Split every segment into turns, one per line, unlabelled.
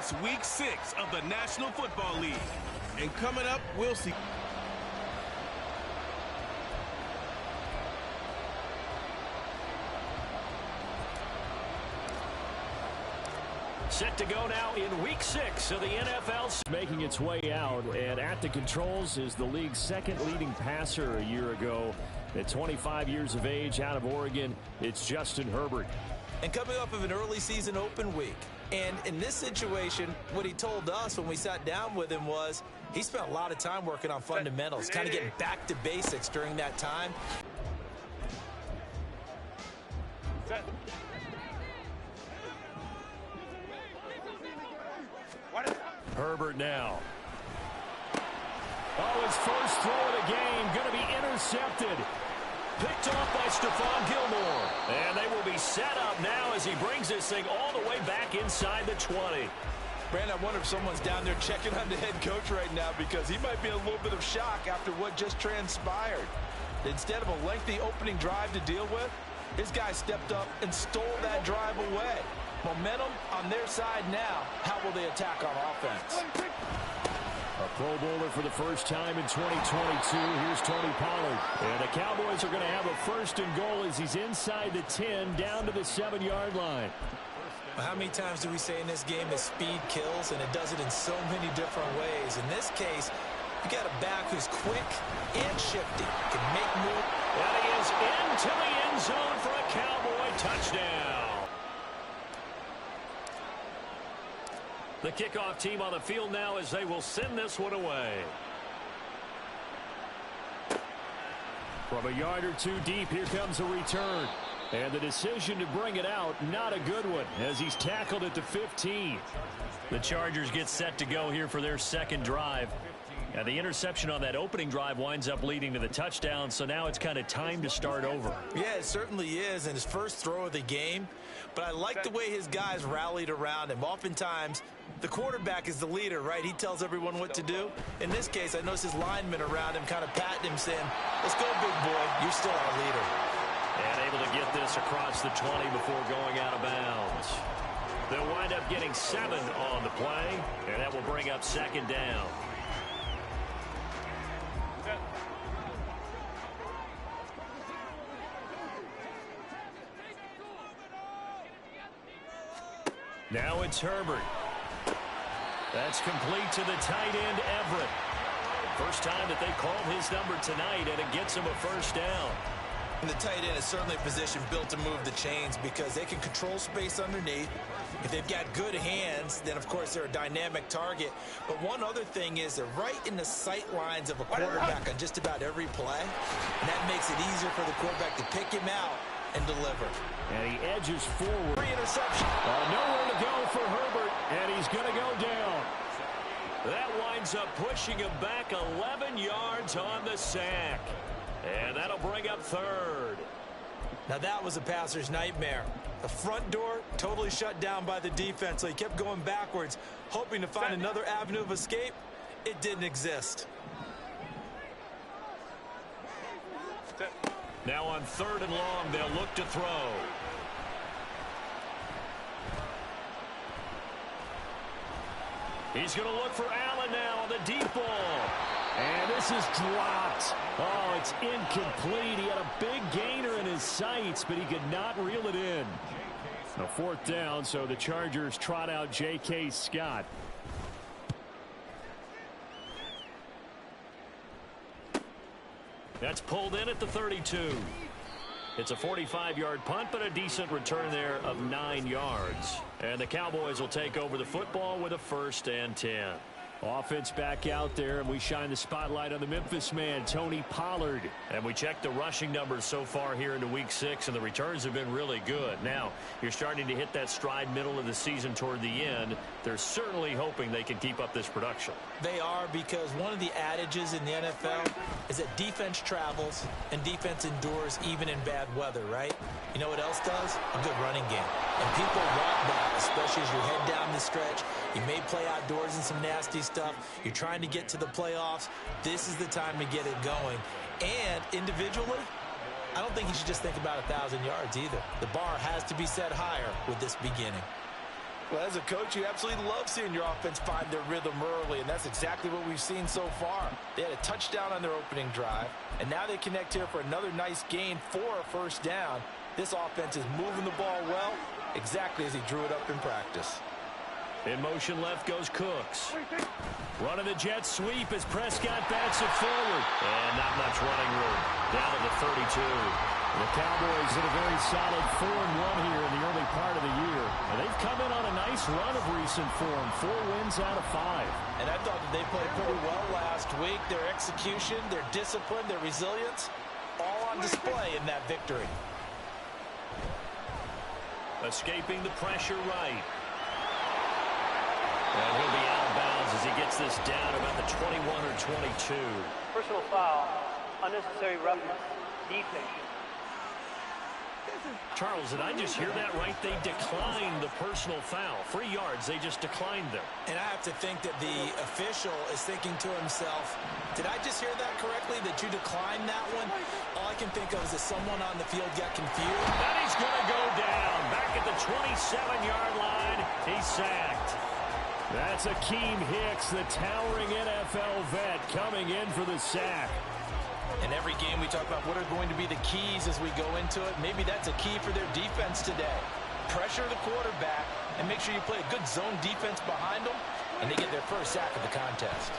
It's Week 6 of the National Football League. And coming up, we'll see.
Set to go now in Week 6 of the NFL.
Making its way out, and at the controls is the league's second leading passer a year ago. At 25 years of age, out of Oregon, it's Justin Herbert.
And coming off of an early season open week. And in this situation, what he told us when we sat down with him was he spent a lot of time working on fundamentals, kind of getting back to basics during that time.
Herbert now. Oh, his first throw of the game going to be intercepted.
Picked off by Stephon Gilmore. And they will be set up now as he brings this thing all the way back inside the 20.
Brandon, I wonder if someone's down there checking on the head coach right now because he might be in a little bit of shock after what just transpired. Instead of a lengthy opening drive to deal with, his guy stepped up and stole that drive away. Momentum on their side now. How will they attack on offense?
A Pro Bowler for the first time in 2022. Here's Tony Pollard. And the Cowboys are going to have a first and goal as he's inside the 10 down to the 7-yard line.
How many times do we say in this game that speed kills, and it does it in so many different ways? In this case, you got a back who's quick and shifty, can make moves.
And he is into the end zone for a Cowboy touchdown. The kickoff team on the field now as they will send this one away.
From a yard or two deep, here comes a return. And the decision to bring it out, not a good one, as he's tackled at the 15.
The Chargers get set to go here for their second drive. And the interception on that opening drive winds up leading to the touchdown, so now it's kind of time to start over.
Yeah, it certainly is, and his first throw of the game. But I like the way his guys rallied around him. Oftentimes, the quarterback is the leader, right? He tells everyone what to do. In this case, I noticed his linemen around him kind of patting him, saying, let's go, big boy. You're still our leader.
And able to get this across the 20 before going out of bounds. They'll wind up getting 7 on the play, and that will bring up second down. Now it's Herbert. That's complete to the tight end, Everett. First time that they called his number tonight, and it gets him a first down.
And the tight end is certainly a position built to move the chains because they can control space underneath. If they've got good hands, then, of course, they're a dynamic target. But one other thing is they're right in the sight lines of a quarterback on just about every play. And that makes it easier for the quarterback to pick him out and deliver.
And he edges forward.
Interception.
Nowhere to go for Herbert, and he's going to go down.
That winds up pushing him back 11 yards on the sack. And that'll bring up third.
Now that was a passer's nightmare. The front door totally shut down by the defense, so he kept going backwards, hoping to find another avenue of escape. It didn't exist.
Now on 3rd and long, they'll look to throw. He's going to look for Allen now on the deep ball.
And this is dropped. Oh, it's incomplete. He had a big gainer in his sights, but he could not reel it in. A 4th down, so the Chargers trot out J.K. Scott.
That's pulled in at the 32. It's a 45-yard punt, but a decent return there of 9 yards. And the Cowboys will take over the football with a 1st and 10.
Offense back out there, and we shine the spotlight on the Memphis man, Tony Pollard.
And we checked the rushing numbers so far here into Week 6, and the returns have been really good. Now, you're starting to hit that stride middle of the season toward the end. They're certainly hoping they can keep up this production.
They are, because one of the adages in the NFL is that defense travels and defense endures even in bad weather, right? You know what else does? A good running game. And people want that, especially as you head down the stretch. You may play outdoors in some nasty stuff. You're trying to get to the playoffs. This is the time to get it going. And individually, I don't think you should just think about 1,000 yards either. The bar has to be set higher with this beginning. Well, as a coach, you absolutely love seeing your offense find their rhythm early, and that's exactly what we've seen so far. They had a touchdown on their opening drive, and now they connect here for another nice gain for a first down. This offense is moving the ball well, exactly as he drew it up in practice.
In motion left goes Cooks. Running the jet sweep as Prescott bats it forward. And not much running room. Down to the 32.
The Cowboys in a very solid 4-1 here in the early part of the year. And they've come in on a nice run of recent form. 4 wins out of 5.
And I thought that they played pretty well last week. Their execution, their discipline, their resilience, all on display in that victory.
Escaping the pressure right. And he'll be out of bounds as he gets this down about the 21 or 22.
Personal foul, unnecessary roughness, defense.
Charles, did I just hear that right? They declined the personal foul. 3 yards, they just declined them.
And I have to think that the official is thinking to himself, did I just hear that correctly, that you declined that one? All I can think of is that someone on the field got confused.
And he's going to go down. Back at the 27-yard line, he's sacked.
That's Akeem Hicks, the towering NFL vet, coming in for the sack.
In every game we talk about what are going to be the keys as we go into it. Maybe that's a key for their defense today. Pressure the quarterback and make sure you play a good zone defense behind them, and they get their first sack of the contest.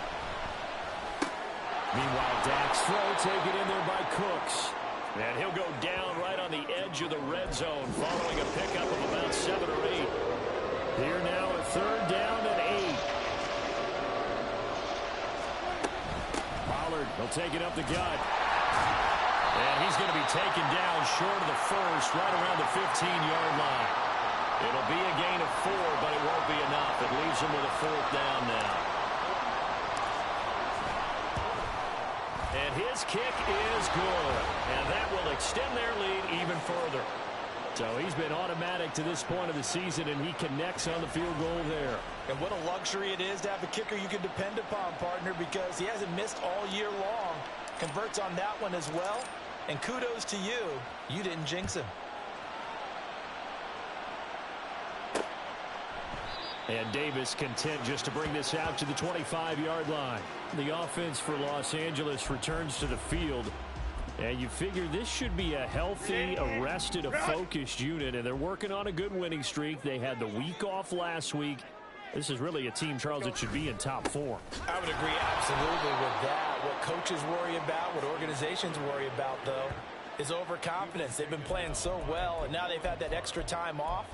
Meanwhile, Dak's throw taken in there by Cooks.
And he'll go down right on the edge of the red zone following a pickup of about 7 or 8.
Here now a 3rd down and 8. Pollard, he'll take it up the gut.
And he's going to be taken down short of the first, right around the 15-yard line. It'll be a gain of 4, but it won't be enough. It leaves him with a 4th down now. And his kick is good. And that will extend their lead even further.
So he's been automatic to this point of the season, and he connects on the field goal there.
And what a luxury it is to have a kicker you can depend upon, partner, because he hasn't missed all year long. Converts on that one as well. And kudos to you. You didn't jinx him.
And Davis content just to bring this out to the 25-yard line. The offense for Los Angeles returns to the field. And you figure this should be a healthy, arrested, a focused unit. And they're working on a good winning streak. They had the week off last week. This is really a team, Charles, that should be in top form.
I would agree absolutely with that. What coaches worry about, what organizations worry about, though, is overconfidence. They've been playing so well, and now they've had that extra time off.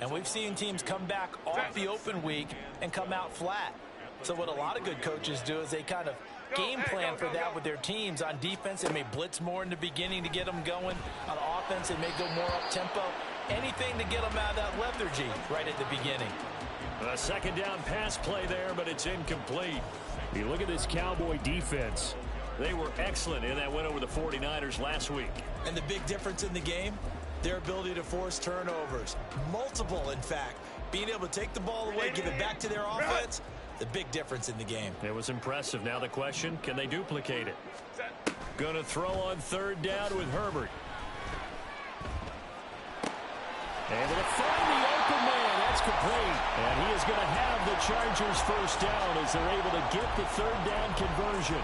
And we've seen teams come back off the open week and come out flat. So what a lot of good coaches do is they kind of game plan for that with their teams. On defense, they may blitz more in the beginning to get them going. On offense, they may go more up-tempo. Anything to get them out of that lethargy right at the beginning.
A 2nd down pass play there, but it's incomplete.
You look at this Cowboy defense.
They were excellent in that win over the 49ers last week.
And the big difference in the game, their ability to force turnovers. Multiple, in fact. Being able to take the ball away, give it back to their offense, the big difference in the game.
It was impressive. Now the question, can they duplicate it? Going to throw on 3rd down with Herbert.
Able to find the open man. That's complete. And he is going to have the Chargers first down as they're able to get the 3rd down conversion.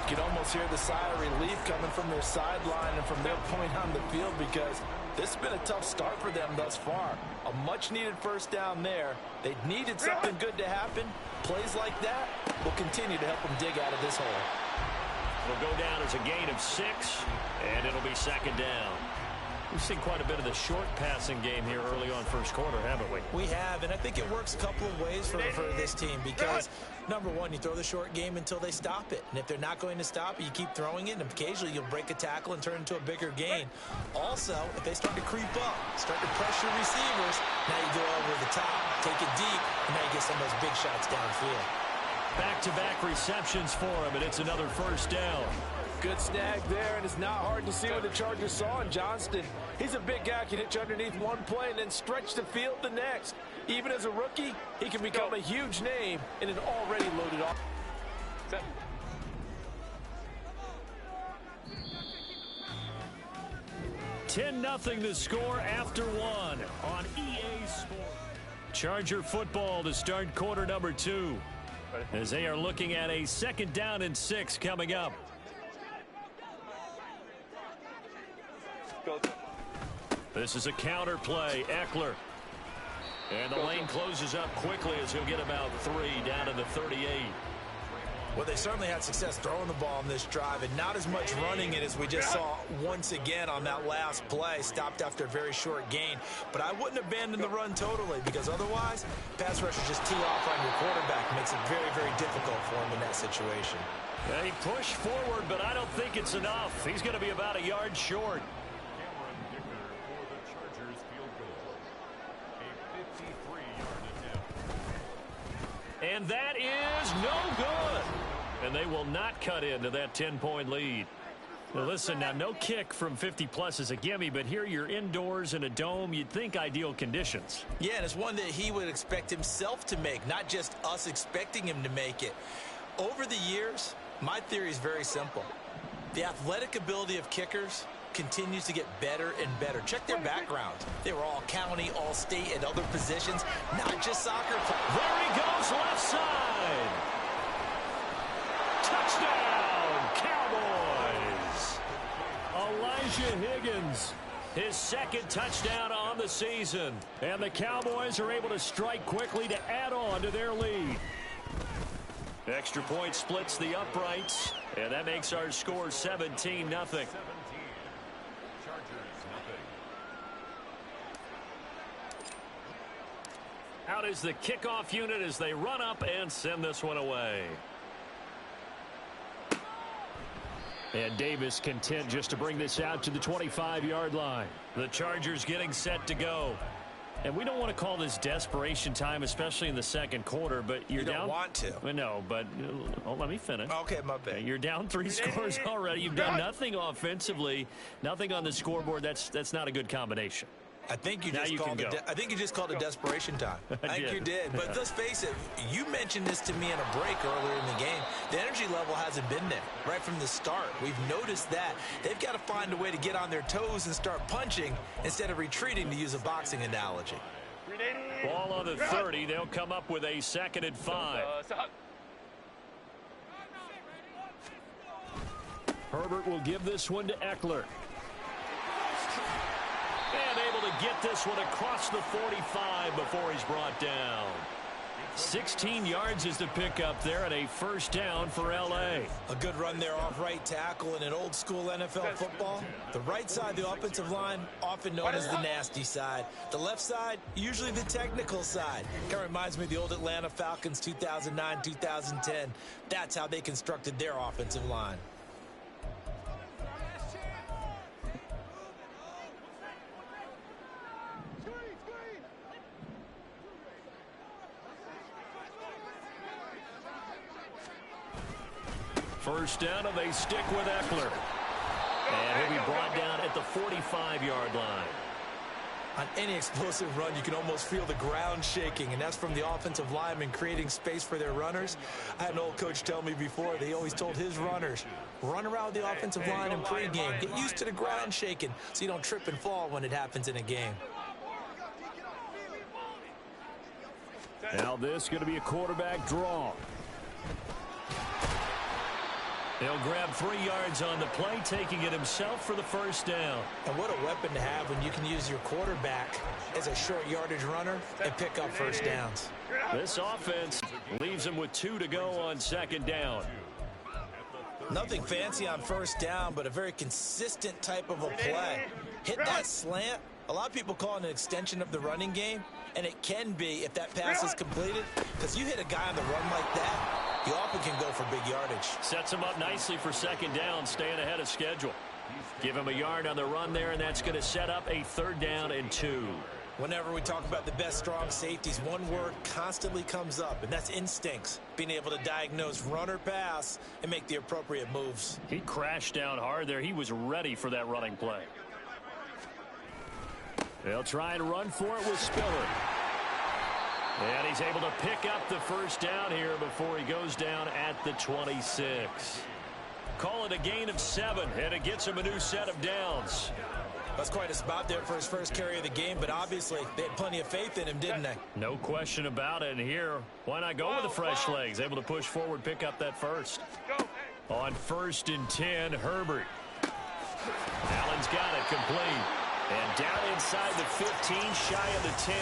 You can almost hear the sigh of relief coming from their sideline and from their point on the field, because this has been a tough start for them thus far. A much-needed first down there. They needed something good to happen. Plays like that will continue to help them dig out of this hole.
It'll go down as a gain of 6, and it'll be 2nd down. We've seen quite a bit of the short passing game here early on first quarter, haven't we?
We have, and I think it works a couple of ways for this team because, number one, you throw the short game until they stop it. And if they're not going to stop it, you keep throwing it, and occasionally you'll break a tackle and turn into a bigger gain. Also, if they start to creep up, start to pressure receivers, now you go over the top, take it deep, and now you get some of those big shots downfield.
Back-to-back receptions for him, and it's another first down.
Good snag there, and it's not hard to see what the Chargers saw in Johnston. He's a big guy, can hitch underneath one play and then stretch the field the next. Even as a rookie, he can become a huge name in an already loaded offense.
10-0 the score after 1 on EA Sports. Charger football to start quarter number 2. As they are looking at a 2nd down and 6 coming up. This is a counter play. Eckler. And the lane closes up quickly as he'll get about 3 down to the 38.
Well, they certainly had success throwing the ball on this drive and not as much running it as we just saw once again on that last play. Stopped after a very short gain. But I wouldn't abandon the run totally because otherwise, pass rushers just tee off on your quarterback. Makes it very, very difficult for him in that situation.
They push forward, but I don't think it's enough. He's going to be about a yard short. And that is no good. And they will not cut into that 10-point lead. Now listen, now no kick from 50-plus is a gimme, but here you're indoors in a dome. You'd think ideal conditions.
Yeah, and it's one that he would expect himself to make, not just us expecting him to make it. Over the years, my theory is very simple. The athletic ability of kickers continues to get better and better. Check their background. They were all county, all state, and other positions, not just soccer players.
There he goes, left side. Touchdown, Cowboys. Elijah Higgins, his 2nd touchdown on the season. And the Cowboys are able to strike quickly to add on to their lead. Extra point splits the uprights, and that makes our score 17-0. Out is the kickoff unit as they run up and send this one away. And Davis content just to bring this out to the 25-yard line. The Chargers getting set to go. And we don't want to call this desperation time, especially in the 2nd quarter, but you're down.
You don't want to.
No, but let me finish.
Okay, my bad.
You're down 3 scores already. You've done nothing offensively, nothing on the scoreboard. That's not a good combination.
I think you just called it desperation time. I think you did. But let's face it, you mentioned this to me in a break earlier in the game. The energy level hasn't been there right from the start. We've noticed that. They've got to find a way to get on their toes and start punching instead of retreating, to use a boxing analogy.
Ball on the 30. They'll come up with a 2nd and 5. Herbert will give this one to Eckler. And able to get this one across the 45 before he's brought down. 16 yards is the pickup there, and a 1st down for L.A.
A good run there off right tackle in an old-school NFL football. The right side of the offensive line, often known as the nasty side. The left side, usually the technical side. Kind of reminds me of the old Atlanta Falcons 2009-2010. That's how they constructed their offensive line.
First down, and they stick with Eckler. And he'll be brought down at the 45-yard line.
On any explosive run, you can almost feel the ground shaking, and that's from the offensive linemen creating space for their runners. I had an old coach tell me before, they always told his runners, run around the offensive line in pregame. Get used to the ground shaking so you don't trip and fall when it happens in a game.
Now this is going to be a quarterback draw. He'll grab 3 yards on the play, taking it himself for the 1st down.
And what a weapon to have when you can use your quarterback as a short yardage runner and pick up 1st downs.
This offense leaves him with 2 to go on 2nd down.
Nothing fancy on 1st down, but a very consistent type of a play. Hit that slant. A lot of people call it an extension of the running game, and it can be if that pass is completed, because you hit a guy on the run like that, you often can go for big yardage.
Sets him up nicely for 2nd down, staying ahead of schedule. Give him a yard on the run there, and that's going to set up a 3rd down and 2.
Whenever we talk about the best strong safeties, one word constantly comes up, and that's instincts. Being able to diagnose run or pass and make the appropriate moves.
He crashed down hard there. He was ready for that running play. They'll try and run for it with Spiller. And he's able to pick up the 1st down here before he goes down at the 26. Call it a gain of 7, and it gets him a new set of downs.
That's quite a spot there for his first carry of the game, but obviously they had plenty of faith in him, didn't they?
No question about it. And here, why not go with the fresh legs? Able to push forward, pick up that first. On 1st and 10, Herbert. Allen's got it complete. And down inside the 15, shy of the 10.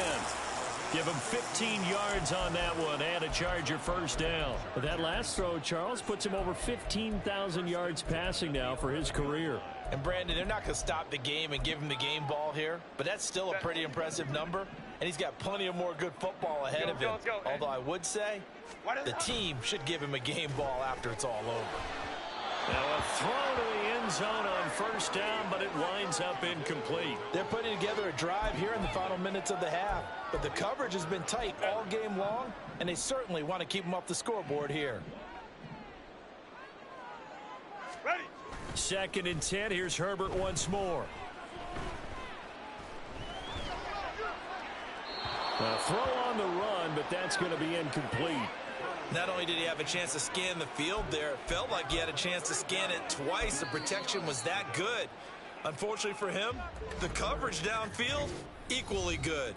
Give him 15 yards on that one and a Charger first down.
But that last throw, Charles, puts him over 15,000 yards passing now for his career.
And Brandon, they're not going to stop the game and give him the game ball here, but that's still a pretty impressive number, and he's got plenty of more good football ahead of him. Although I would say the team should give him a game ball after it's all over.
Now a throw to the end zone on first down, but it winds up incomplete.
They're putting together a drive here in the final minutes of the half, but the coverage has been tight all game long, and they certainly want to keep them off the scoreboard here.
2nd and 10. Here's Herbert once more.
A throw on the run, but that's going to be incomplete.
Not only did he have a chance to scan the field there, it felt like he had a chance to scan it twice. The protection was that good. Unfortunately for him, the coverage downfield, equally good.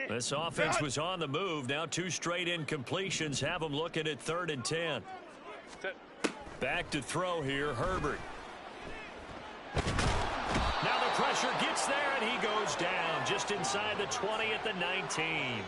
This offense was on the move. Now 2 straight incompletions have them looking at 3rd and 10. Back to throw here, Herbert. Now the pressure gets there, and he goes down just inside the 20 at the 19.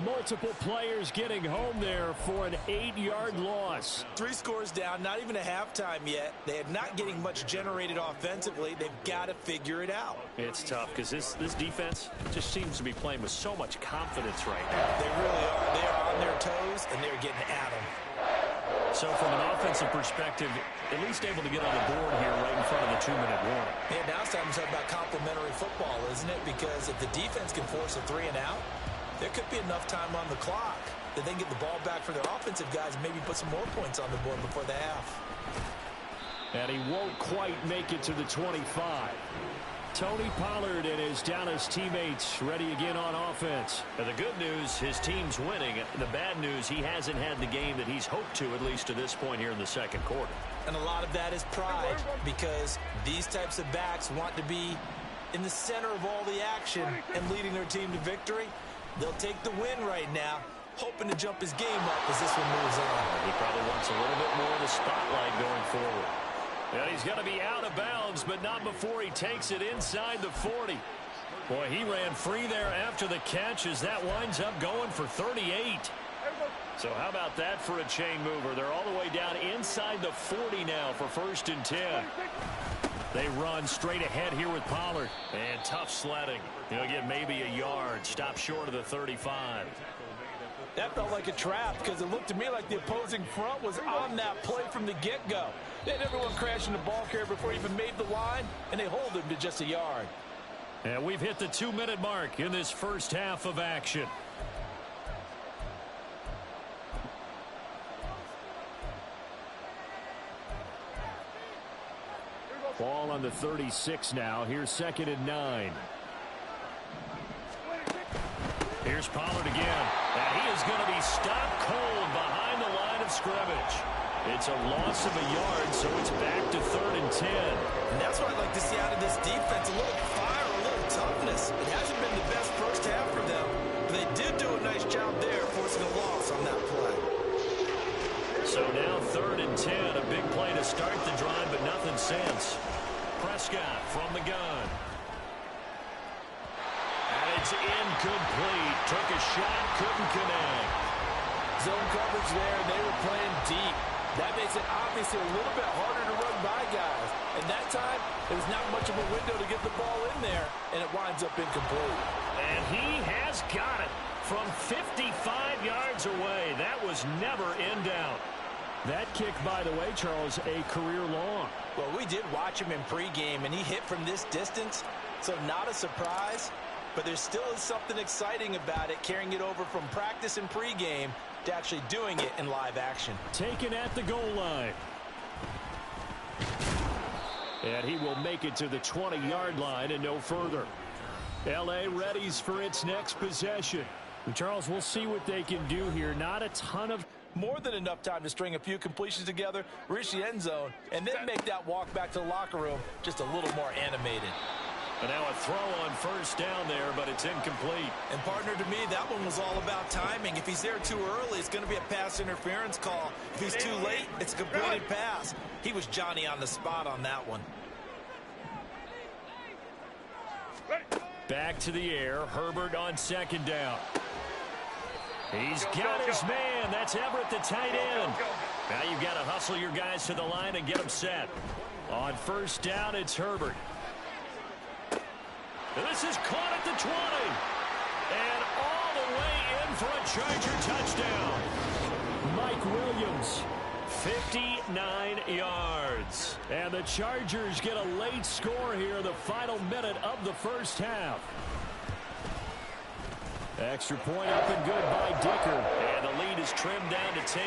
Multiple players getting home there for an 8-yard loss.
3 scores down, not even a halftime yet. They are not getting much generated offensively. They've got to figure it out.
It's tough because this defense just seems to be playing with so much confidence right now.
They really are. They are on their toes, and they're getting at them.
So from an offensive perspective, at least able to get on the board here right in front of the 2-minute warning.
Yeah, now it's time to talk about complementary football, isn't it? Because if the defense can force a 3 and out, there could be enough time on the clock that they can get the ball back for their offensive guys and maybe put some more points on the board before the half.
And he won't quite make it to the 25. Tony Pollard and his Dallas teammates ready again on offense.
Now the good news, his team's winning. The bad news, he hasn't had the game that he's hoped to, at least to this point here in the 2nd quarter.
And a lot of that is pride, because these types of backs want to be in the center of all the action and leading their team to victory. They'll take the win right now, hoping to jump his game up as this one moves on.
He probably wants a little bit more of the spotlight going forward. And he's going to be out of bounds, but not before he takes it inside the 40. Boy, he ran free there after the catch as that winds up going for 38. So how about that for a chain mover? They're all the way down inside the 40 now for 1st and 10. They run straight ahead here with Pollard. And tough sledding. He'll get maybe a yard. Stop short of the 35.
That felt like a trap because it looked to me like the opposing front was on that play from the get-go. They had everyone crashing the ball carrier before he even made the line, and they hold him to just a yard.
And we've hit the 2-minute mark in this first half of action.
Ball on the 36 now. Here's 2nd and 9.
Here's Pollard again. And he is going to be stopped cold behind the line of scrimmage. It's a loss of a yard, so it's back to 3rd and 10.
And that's what I'd like to see out of this defense. A little fire, a little toughness. It hasn't been the best first half for them, but they did do a nice job there forcing a loss on that play.
So now 3rd and 10. A big play to start the drive, but nothing since. Prescott from the gun. And it's incomplete. Took a shot, couldn't connect.
Zone coverage there, and they were playing deep. That makes it obviously a little bit harder to run by guys. And that time, there was not much of a window to get the ball in there, and it winds up incomplete.
And he has got it from 55 yards away. That was never in doubt.
That kick, by the way, Charles, a career long.
Well, we did watch him in pregame, and he hit from this distance, so not a surprise. But there still is something exciting about it, carrying it over from practice and pregame to actually doing it in live action.
Taken at the goal line. And he will make it to the 20-yard line and no further. L.A. readies for its next possession. And Charles, we'll see what they can do here. Not a ton of...
More than enough time to string a few completions together, reach the end zone, and then make that walk back to the locker room just a little more animated.
And now a throw on first down there, but it's incomplete.
And partner, to me, that one was all about timing. If he's there too early, it's going to be a pass interference call. If he's too late, it's a completed pass. He was Johnny on the spot on that one.
Back to the air. Herbert on second down. He's got his man. That's Everett, the tight end. Now you've got to hustle your guys to the line and get them set. On first down, it's Herbert. And this is caught at the 20. And all the way in for a Charger touchdown.
Mike Williams, 59 yards. And the Chargers get a late score here in the final minute of the first half. Extra point up and good by Dicker.
And the lead is trimmed down to 10.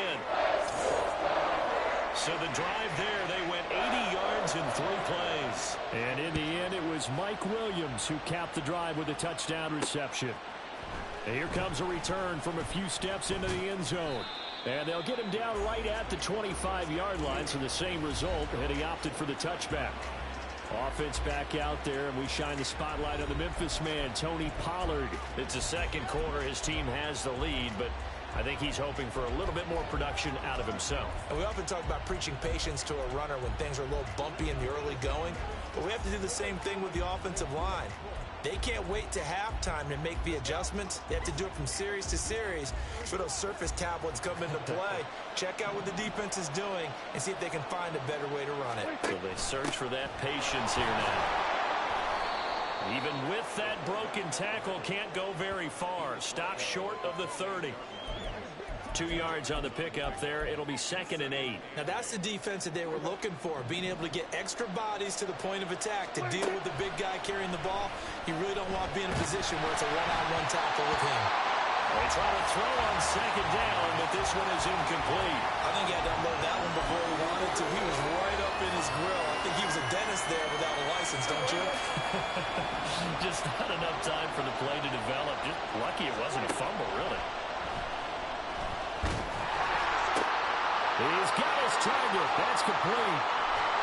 So the drive there, they went 80 yards in 3 plays.
And in the end, it was Mike Williams who capped the drive with a touchdown reception. And here comes a return from a few steps into the end zone. And they'll get him down right at the 25-yard line, so the same result, and he opted for the touchback. Offense back out there, and we shine the spotlight on the Memphis man, Tony Pollard.
It's the second quarter. His team has the lead, but I think he's hoping for a little bit more production out of himself.
And we often talk about preaching patience to a runner when things are a little bumpy in the early going, but we have to do the same thing with the offensive line. They can't wait to halftime to make the adjustments. They have to do it from series to series for those surface tablets come into play. Check out what the defense is doing and see if they can find a better way to run it.
So they search for that patience here now. Even with that broken tackle, can't go very far. Stop short of the 30. 2 yards on the pickup there. It'll be 2nd and 8.
Now that's the defense that they were looking for, being able to get extra bodies to the point of attack to deal with the big guy carrying the ball. You really don't want to be in a position where it's a one-on-one tackle with him.
They try to throw on second down, but this one is incomplete.
I think he had to unload that one before he wanted to. He was right up in his grill. I think he was a dentist there without a license, don't you?
Just not enough time for the play to develop. Just lucky it wasn't a fumble, really.
He's got his target. That's complete.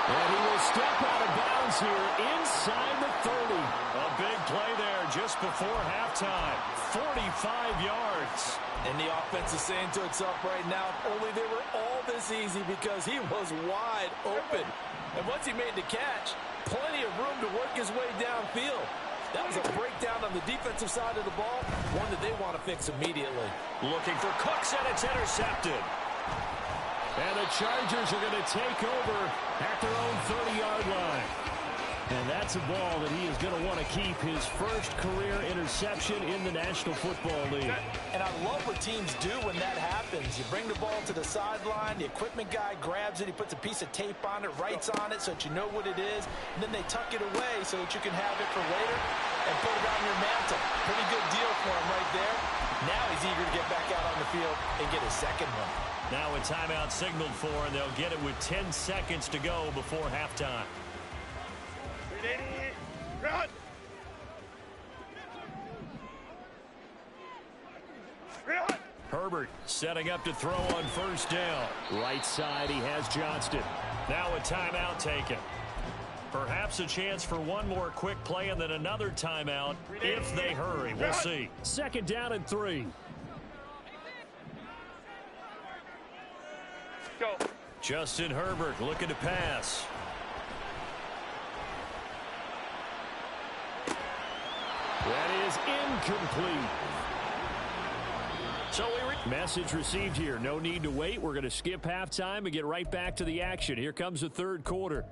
And he will step out of bounds here inside the 30.
A big play there just before halftime. 45 yards.
And the offense is saying to itself right now, only they were all this easy because he was wide open. And once he made the catch, plenty of room to work his way downfield. That was a breakdown on the defensive side of the ball, one that they want to fix immediately.
Looking for Cooks, and it's intercepted.
And the Chargers are going to take over at their own 30-yard line. And that's a ball that he is going to want to keep, his first career interception in the National Football League.
And I love what teams do when that happens. You bring the ball to the sideline, the equipment guy grabs it, he puts a piece of tape on it, writes on it so that you know what it is, and then they tuck it away so that you can have it for later and put it on your mantle. Pretty good deal for him right there. Now he's eager to get back out on the field and get his second one.
Now a timeout signaled for, and they'll get it with 10 seconds to go before halftime.
Run! Run!
Herbert setting up to throw on first down.
Right side, he has Johnston.
Now a timeout taken. Perhaps a chance for one more quick play and then another timeout if they hurry. We'll see.
2nd down and 3.
Go.
Justin Herbert looking to pass.
That is incomplete. So message received here. No need to wait. We're going to skip halftime and get right back to the action. Here comes the third quarter.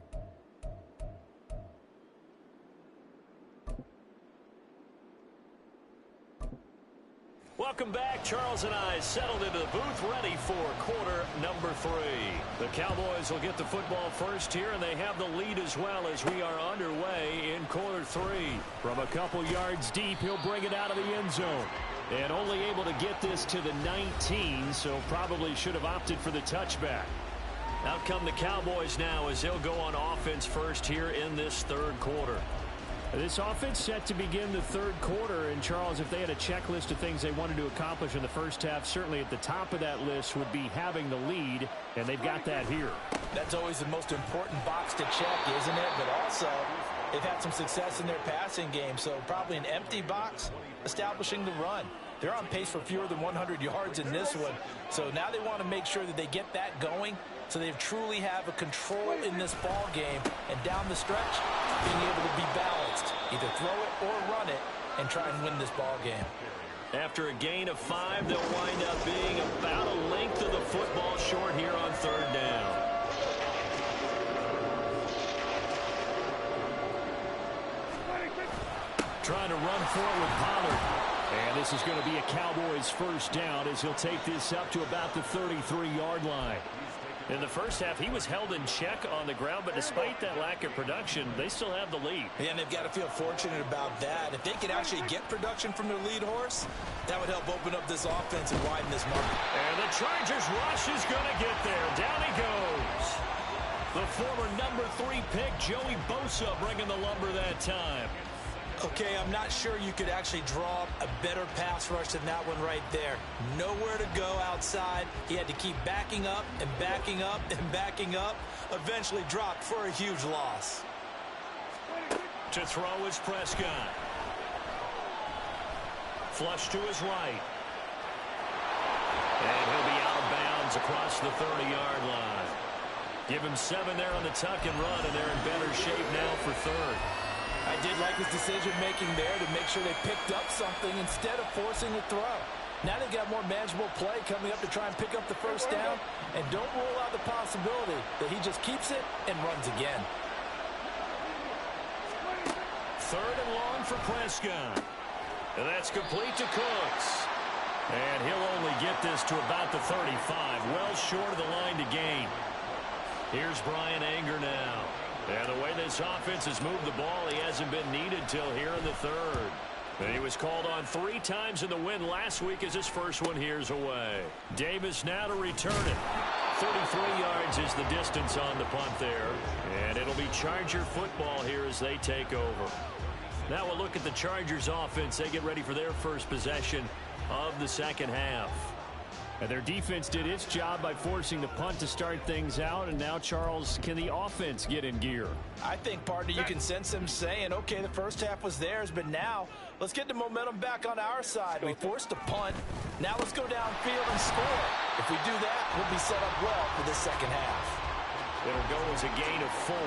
Welcome back. Charles and I settled into the booth, ready for quarter number 3. The Cowboys will get the football first here, and they have the lead as well as we are underway in quarter 3.
From a couple yards deep, he'll bring it out of the end zone. And only able to get this to the 19, so probably should have opted for the touchback.
Out come the Cowboys now as they'll go on offense first here in this third quarter.
This offense set to begin the third quarter. And, Charles, if they had a checklist of things they wanted to accomplish in the first half, certainly at the top of that list would be having the lead, and they've got that here.
That's always the most important box to check, isn't it? But also, they've had some success in their passing game, so probably an empty box establishing the run. They're on pace for fewer than 100 yards in this one, so now they want to make sure that they get that going so they truly have a control in this ball game, and down the stretch, being able to be balanced, either throw it or run it, and try and win this ball game.
After a gain of 5, they'll wind up being about a length of the football short here on third down.
Trying to run forward, Pollard. And this is going to be a Cowboys first down as he'll take this up to about the 33-yard line.
In the first half, he was held in check on the ground, but despite that lack of production, they still have the lead.
And they've got to feel fortunate about that. If they could actually get production from their lead horse, that would help open up this offense and widen this market.
And the Chargers rush is going to get there. Down he goes. The former number 3 pick, Joey Bosa, bringing the lumber that time.
Okay, I'm not sure you could actually draw a better pass rush than that one right there. Nowhere to go outside. He had to keep backing up and backing up and backing up. Eventually dropped for a huge loss.
To throw is Prescott. Flush to his right. And he'll be out of bounds across the 30-yard line. Give him 7 there on the tuck and run, and they're in better shape now for third.
I did like his decision-making there to make sure they picked up something instead of forcing the throw. Now they've got more manageable play coming up to try and pick up the first down, and don't rule out the possibility that he just keeps it and runs again.
Third and long for Prescott. And that's complete to Cooks. And he'll only get this to about the 35, well short of the line to gain. Here's Brian Anger now. And the way this offense has moved the ball, he hasn't been needed till here in the third. And he was called on 3 times in the win last week as his first one here's away. Davis now to return it. 33 yards is the distance on the punt there. And it'll be Charger football here as they take over. Now we'll look at the Chargers offense. They get ready for their first possession of the second half.
And their defense did its job by forcing the punt to start things out. And now, Charles, can the offense get in gear?
I think, partner, you can sense them saying, okay, the first half was theirs, but now let's get the momentum back on our side. We forced a punt. Now let's go downfield and score. If we do that, we'll be set up well for the second half.
It'll go as a gain of 4,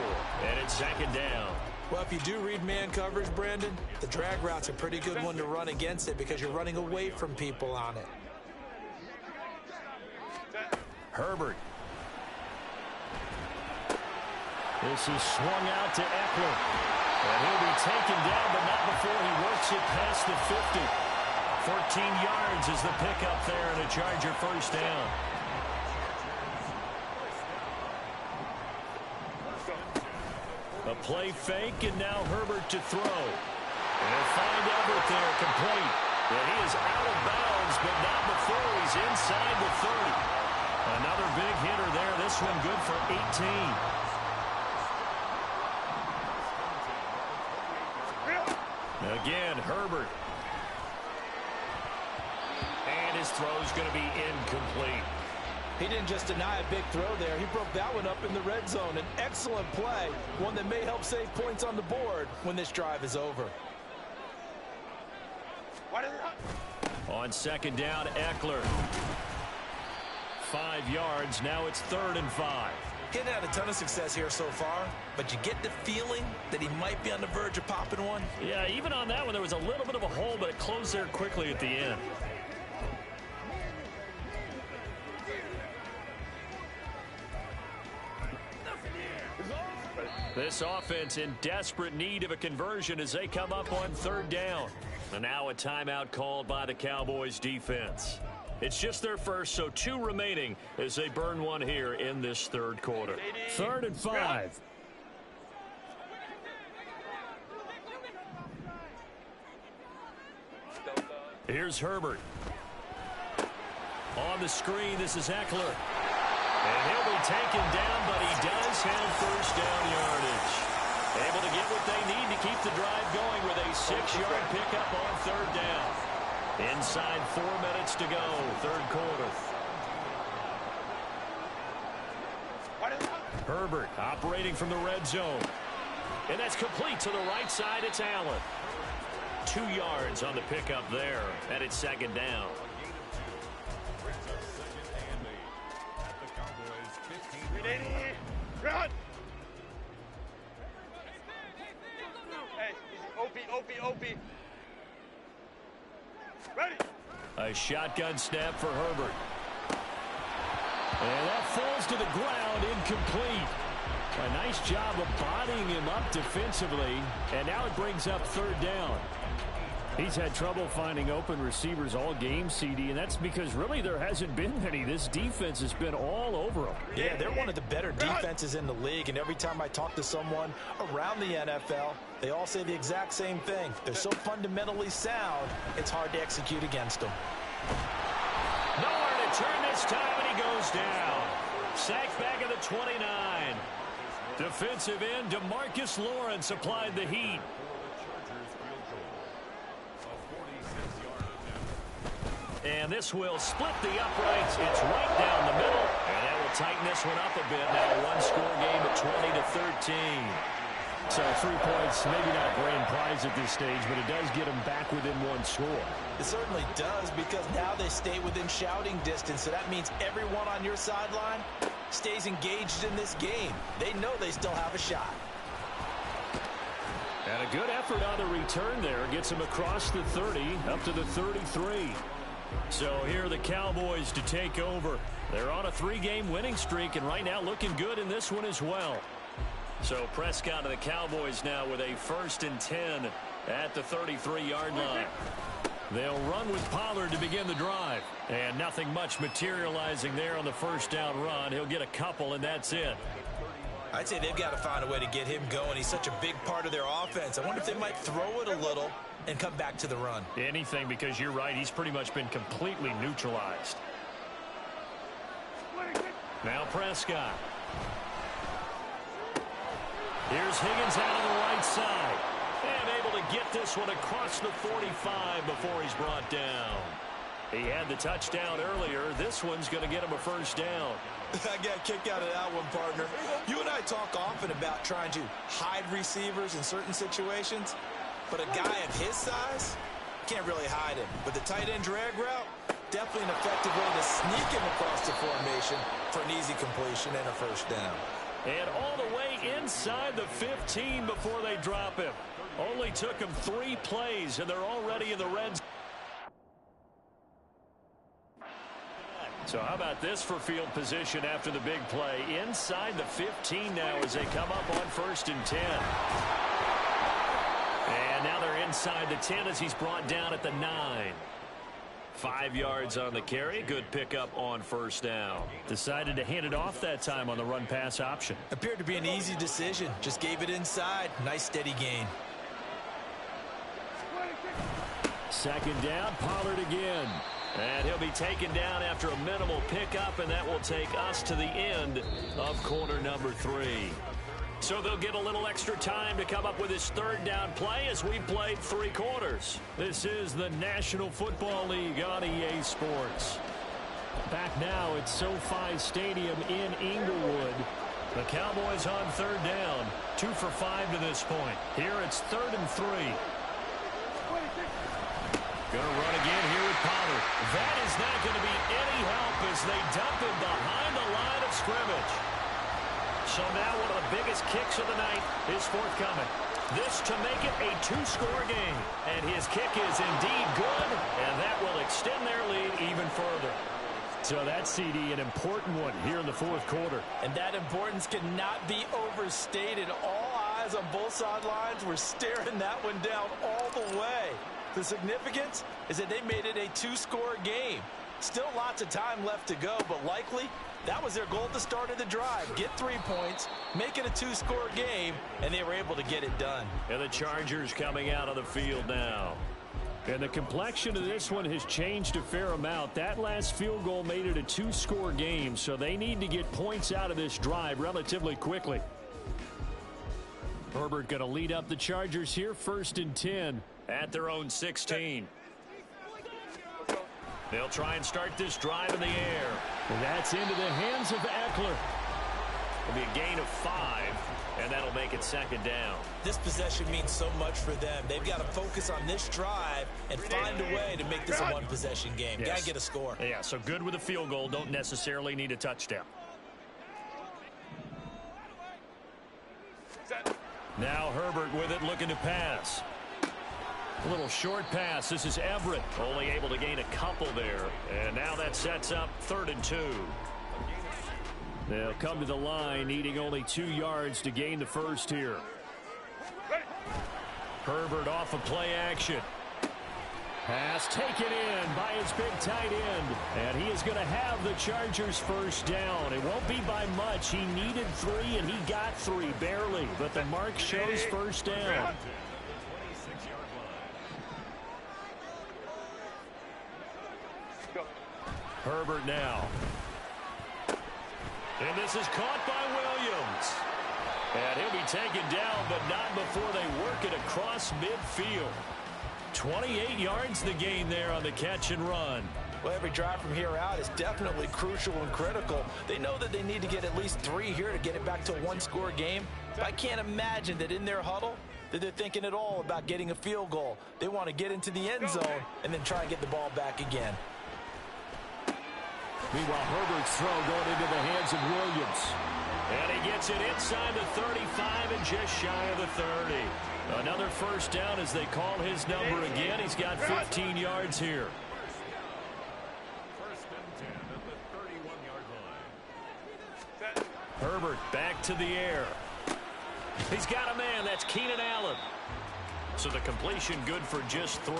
and it's second down.
Well, if you do read man coverage, Brandon, the drag route's a pretty good one to run against it because you're running away from people on it.
Herbert.
This is swung out to Eckler.
And he'll be taken down, but not before he works it past the 50. 14 yards is the pickup there, and a Charger first down. A play fake, and now Herbert to throw. And they'll find Everett there, complete. And he is out of bounds, but not before he's inside the 30. Another big hitter there. This one good for 18. Again, Herbert. And his throw's going to be incomplete.
He didn't just deny a big throw there. He broke that one up in the red zone. An excellent play, one that may help save points on the board when this drive is over.
On second down, Eckler. 5 yards. Now it's 3rd and 5.
He hasn't had a ton of success here so far, but you get the feeling that he might be on the verge of popping one.
Yeah, even on that one, there was a little bit of a hole, but it closed there quickly at the end. This offense in desperate need of a conversion as they come up on 3rd down. And now a timeout called by the Cowboys defense. It's just their first, so 2 remaining as they burn one here in this 3rd quarter.
3rd and 5.
Here's Herbert. On the screen, this is Eckler. And he'll be taken down, but he does have first down yardage. Able to get what they need to keep the drive going with a 6-yard pickup on third down. Inside 4 minutes to go, third quarter. Herbert operating from the red zone. And that's complete to the right side. It's Allen. 2 yards on the pickup there, and it's second down.
Run! Hey, OP. Ready?
A shotgun snap for Herbert. And that falls to the ground, incomplete. A nice job of bodying him up defensively, and now it brings up third down. He's had trouble finding open receivers all game, CD, and that's because really there hasn't been any. This defense has been all over him.
Yeah, they're one of the better defenses in the league, and every time I talk to someone around the NFL, they all say the exact same thing. They're so fundamentally sound, it's hard to execute against them.
Nowhere to turn this time, and he goes down. Sacked back at the 29. Defensive end DeMarcus Lawrence applied the heat. And this will split the uprights. It's right down the middle. And that will tighten this one up a bit. Now a one-score game at 20-13. So 3 points, maybe not grand prize at this stage, but it does get them back within one score.
It certainly does, because now they stay within shouting distance. So that means everyone on your sideline stays engaged in this game. They know they still have a shot.
And a good effort on the return there. Gets him across the 30, up to the 33.
So here are the Cowboys to take over. They're on a 3-game winning streak, and right now looking good in this one as well. So Prescott and the Cowboys now with a 1st and 10 at the 33-yard line. They'll run with Pollard to begin the drive. And nothing much materializing there on the first down run. He'll get a couple, and that's it.
I'd say they've got to find a way to get him going. He's such a big part of their offense. I wonder if they might throw it a little and come back to the run.
Anything, because you're right. He's pretty much been completely neutralized. Now Prescott. Here's Higgins out on the right side. And able to get this one across the 45 before he's brought down. He had the touchdown earlier. This one's going to get him a first down.
I got a kick out of that one, partner. You and I talk often about trying to hide receivers in certain situations, but a guy of his size can't really hide him. But the tight end drag route, definitely an effective way to sneak him across the formation for an easy completion and a first down.
And all the way inside the 15 before they drop him. Only took him 3 plays, and they're already in the red zone. So how about this for field position after the big play? Inside the 15 now as they come up on 1st and 10. And now they're inside the 10 as he's brought down at the 9. 5 yards on the carry. Good pickup on first down.
Decided to hand it off that time on the run-pass option.
Appeared to be an easy decision. Just gave it inside. Nice steady gain.
2nd down, Pollard again.
And he'll be taken down after a minimal pickup, and that will take us to the end of quarter number 3. So they'll get a little extra time to come up with his 3rd down play as we played 3 quarters.
This is the National Football League on EA Sports. Back now at SoFi Stadium in Inglewood.
The Cowboys on 3rd down. 2 for 5 to this point. Here it's 3rd and 3. Going to run again here with Pollard. That is not going to be any help as they dump him behind the line of scrimmage. So now one of the biggest kicks of the night is forthcoming. This to make it a 2-score game. And his kick is indeed good, and that will extend their lead even further.
So that's, CD, an important one here in the 4th quarter.
And that importance cannot be overstated. All eyes on both sidelines were staring that one down all the way. The significance is that they made it a 2-score game. Still lots of time left to go, but likely that was their goal at the start of the drive. Get 3 points, make it a 2-score game, and they were able to get it done.
And the Chargers coming out of the field now.
And the complexion of this one has changed a fair amount. That last field goal made it a 2-score game, so they need to get points out of this drive relatively quickly. Herbert going to lead up the Chargers here, 1st and 10.
At their own 16. They'll try and start this drive in the air.
And that's into the hands of Eckler.
It'll be a gain of 5, and that'll make it 2nd down.
This possession means so much for them. They've got to focus on this drive and find a way to make this a one-possession game.
Yes.
Got to get a score.
Yeah, so good with a field goal. Don't necessarily need a touchdown. Now Herbert with it, looking to pass. A little short pass. This is Everett. Only able to gain a couple there. And now that sets up 3rd and 2.
They'll come to the line, needing only 2 yards to gain the first here.
Herbert off of play action.
Pass taken in by his big tight end. And he is going to have the Chargers first down. It won't be by much. He needed 3, and he got 3, barely. But the mark shows first down.
Herbert now. And this is caught by Williams. And he'll be taken down, but not before they work it across midfield. 28 yards the gain there on the catch and run.
Well, every drive from here out is definitely crucial and critical. They know that they need to get at least 3 here to get it back to a 1-score game. But I can't imagine that in their huddle that they're thinking at all about getting a field goal. They want to get into the end zone and then try and get the ball back again.
Meanwhile, Herbert's throw going into the hands of Williams.
And he gets it inside the 35 and just shy of the 30. Another first down as they call his number again. He's got 15 yards here.
1st and 10 at the 31-yard line.
Herbert back to the air. He's got a man. That's Keenan Allen. So the completion good for just 3.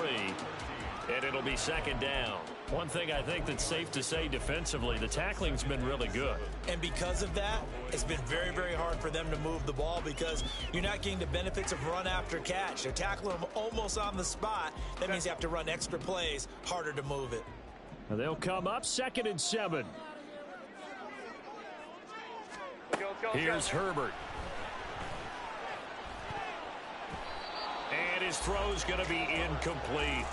And it'll be 2nd down. One thing I think that's safe to say defensively, the tackling's been really good.
And because of that, it's been very, very hard for them to move the ball because you're not getting the benefits of run after catch. They're tackling them almost on the spot. That means you have to run extra plays, harder to move it.
They'll come up 2nd and 7.
Here's Herbert. And his throw's going to be incomplete.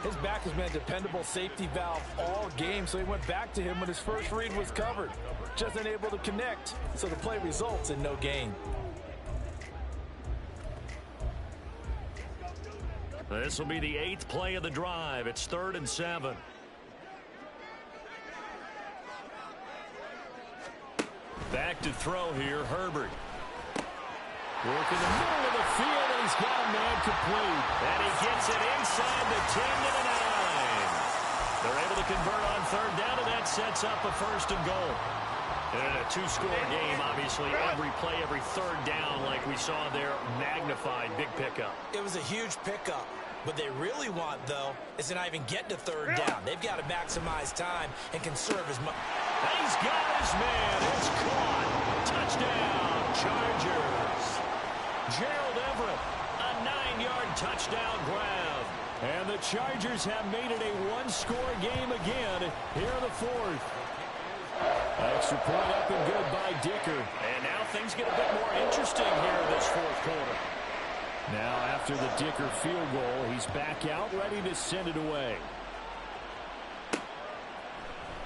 His back has been a dependable safety valve all game, so he went back to him when his first read was covered. Just unable to connect, so the play results in no gain.
This will be the 8th play of the drive. It's 3rd and 7. Back to throw here, Herbert.
Working the middle of the field, and he's got a man complete.
And he gets it inside the 10 to the 9. They're able to convert on 3rd down, and that sets up a 1st and goal. And in a 2-score game, obviously, every play, every 3rd down, like we saw there, magnified, big pickup.
It was a huge pickup. What they really want, though, is to not even get to 3rd down. They've got to maximize time and conserve as much.
He's got his man. It's caught. Touchdown, Chargers. Gerald Everett, a 9-yard touchdown grab.
And the Chargers have made it a 1-score game again here in the 4th. Extra point up and good by Dicker.
And now things get a bit more interesting here in this 4th quarter.
Now after the Dicker field goal, he's back out ready to send it away.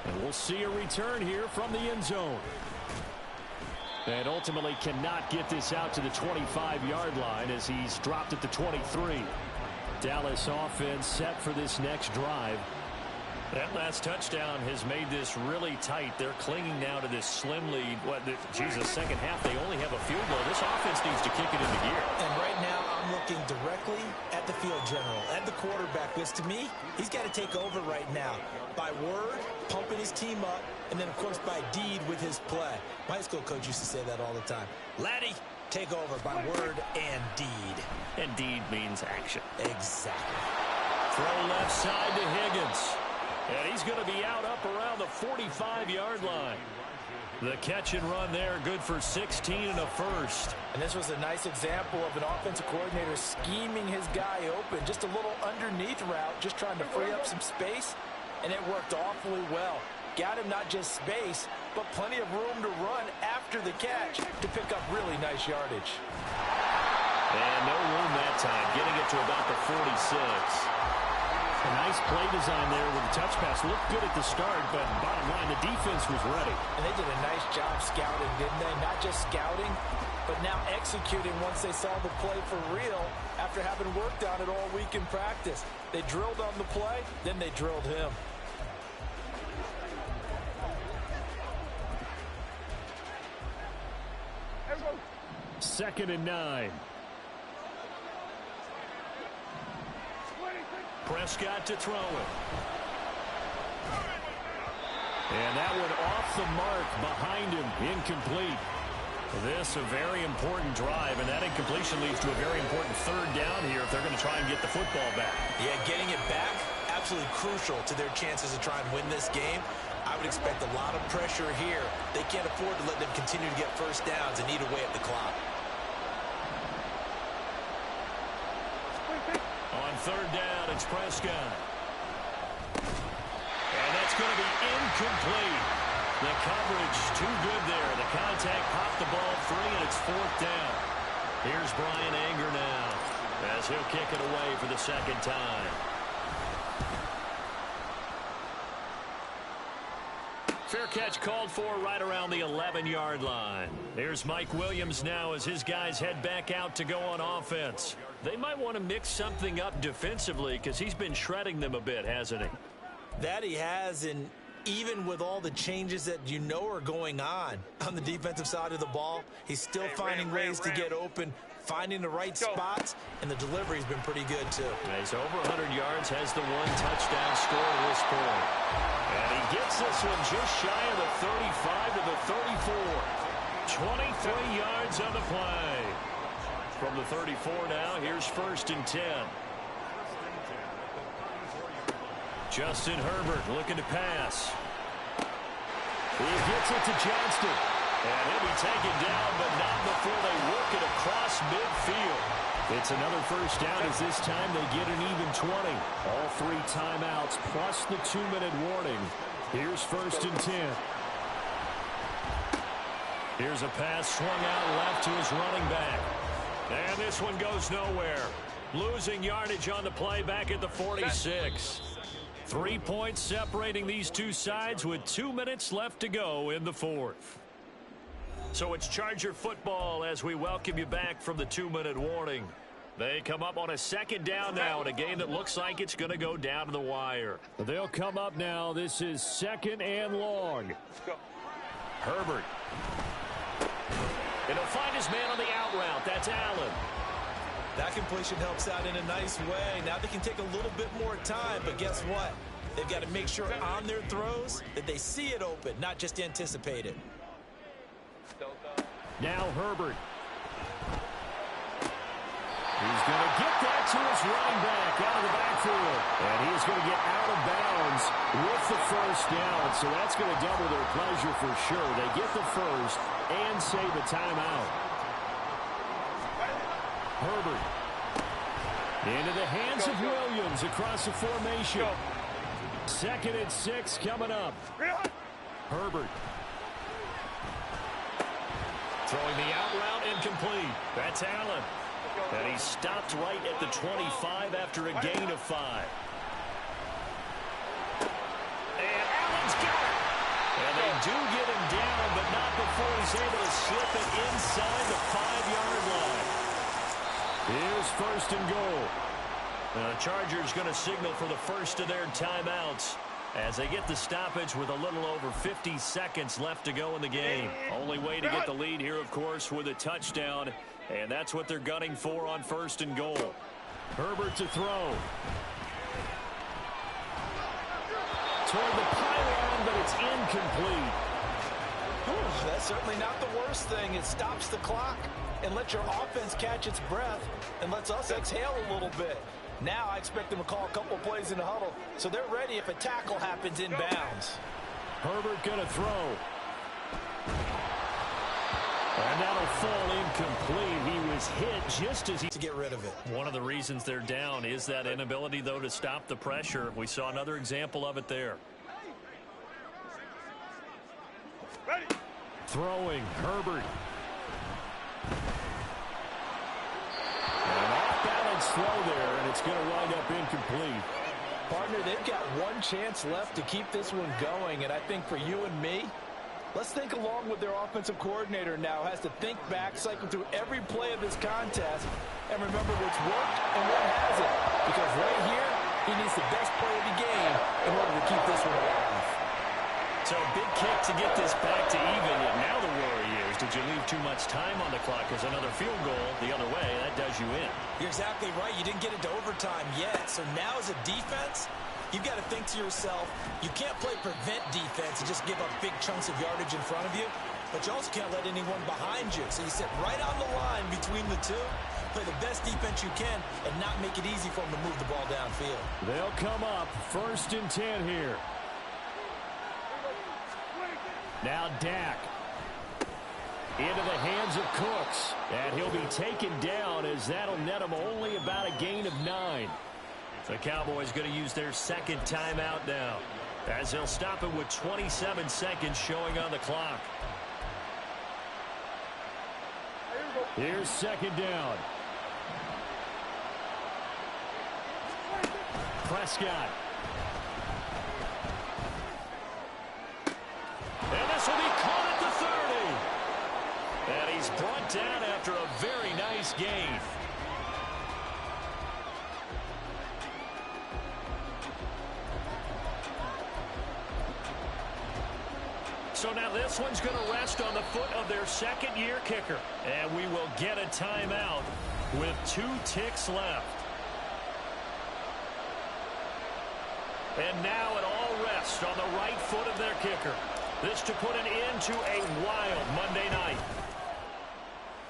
And we'll see a return here from the end zone. And ultimately cannot get this out to the 25-yard line as he's dropped at the 23. Dallas offense set for this next drive.
That last touchdown has made this really tight. They're clinging now to this slim lead. Jesus, second half, they only have a field goal. This offense needs to kick it into gear.
And right now, I'm looking directly at the field general, at the quarterback, because to me, he's got to take over right now. By word, pumping his team up, and then, of course, by deed with his play. My high school coach used to say that all the time. Laddie, take over by word and deed.
And deed means action.
Exactly.
Throw left side to Higgins. And he's going to be out up around the 45-yard line. The catch and run there, good for 16 and a first.
And this was a nice example of an offensive coordinator scheming his guy open. Just a little underneath route, just trying to free up some space, and it worked awfully well. Got him not just space, but plenty of room to run after the catch to pick up really nice yardage.
And no room that time, getting it to about the 46.
A nice play design there with the touch pass. Looked good at the start, but bottom line, the defense was ready.
And they did a nice job scouting, didn't they? Not just scouting, but now executing once they saw the play for real after having worked on it all week in practice. They drilled on the play, then they drilled him.
Second and 9.
Prescott to throw it. And that one off the mark behind him. Incomplete. This a very important drive, and that incompletion leads to a very important third down here if they're going to try and get the football back.
Yeah, getting it back, absolutely crucial to their chances to try and win this game. I would expect a lot of pressure here. They can't afford to let them continue to get first downs and eat away at the clock.
On third down, it's Prescott. And that's going to be incomplete. The coverage too good there. The contact popped the ball free, and it's fourth down. Here's Brian Anger now as he'll kick it away for the second time. Fair catch called for right around the 11-yard line. Here's Mike Williams now as his guys head back out to go on offense. They might want to mix something up defensively because he's been shredding them a bit, hasn't he?
That he has, and even with all the changes that you know are going on the defensive side of the ball, he's still finding ways to get open, finding the right spots, and the delivery's been pretty good too.
He's over 100 yards, has the one touchdown score at this point. And he gets this one just shy of the 35 to the 34. 23 yards on the play. From the 34 now, here's first and 10. Justin Herbert looking to pass. He gets it to Johnston. And he'll be taken down, but not before they work it across midfield. It's another first down as this time they get an even 20. All 3 timeouts plus the 2-minute warning. Here's first and 10. Here's a pass swung out left to his running back. And this one goes nowhere. Losing yardage on the play back at the 46. 3 points separating these two sides with 2 minutes left to go in the fourth. So it's Charger football as we welcome you back from the 2-minute warning. They come up on a second down now in a game that looks like it's going to go down to the wire.
They'll come up now. This is second and long.
Herbert. And he'll find his man on the out route. That's Allen.
That completion helps out in a nice way. Now they can take a little bit more time, but guess what? They've got to make sure on their throws that they see it open, not just anticipate it.
Now Herbert. He's going to get that to his running back out of the backfield. And he is going to get out of bounds with the first down. So that's going to double their pleasure for sure. They get the first and save a timeout. Herbert. Into the hands of Williams across the formation. Second and 6 coming up. Herbert.
Throwing the out route incomplete. That's Allen. And he stopped right at the 25 after a gain of 5. And Allen's got it. And they do get him down, but not before he's able to slip it inside the 5-yard line.
Here's first and goal.
The Chargers going to signal for the first of their timeouts as they get the stoppage with a little over 50 seconds left to go in the game. Only way to get the lead here, of course, with a touchdown, and that's what they're gunning for on first and goal.
Herbert to throw. Toward the pylon, but it's incomplete.
That's certainly not the worst thing. It stops the clock and lets your offense catch its breath and lets us exhale a little bit. Now I expect them to call a couple plays in the huddle, so they're ready if a tackle happens in bounds.
Herbert going to throw. And that'll fall incomplete. He was hit just as he...
To get rid of it.
One of the reasons they're down is that inability, though, to stop the pressure. We saw another example of it there.
Ready.
Throwing, Herbert. An off-balance throw there, and it's going to wind up incomplete.
Partner, they've got one chance left to keep this one going, and I think for you and me, let's think along with their offensive coordinator now. Has to think back, cycle through every play of this contest, and remember what's worked and what hasn't. Because right here, he needs the best play of the game in order to keep this one alive.
So a big kick to get this back to even. And now the worry is, did you leave too much time on the clock? Because another field goal the other way, that does you in.
You're exactly right. You didn't get into overtime yet. So now as a defense, you've got to think to yourself, you can't play prevent defense and just give up big chunks of yardage in front of you. But you also can't let anyone behind you. So you sit right on the line between the two, play the best defense you can, and not make it easy for them to move the ball downfield.
They'll come up 1st and 10 here. Now Dak into the hands of Cooks, and he'll be taken down as that'll net him only about a gain of 9.
The Cowboys going to use their second timeout now, as they'll stop it with 27 seconds showing on the clock.
Here's 2nd down. Prescott.
And this will be caught at the 30. And he's brought down after a very nice gain. So now this one's going to rest on the foot of their second-year kicker. And we will get a timeout with 2 ticks left. And now it all rests on the right foot of their kicker. This to put an end to a wild Monday night.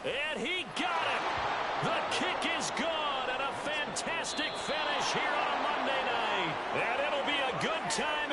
And he got it. The kick is gone, and a fantastic finish here on a Monday night. And it'll be a good time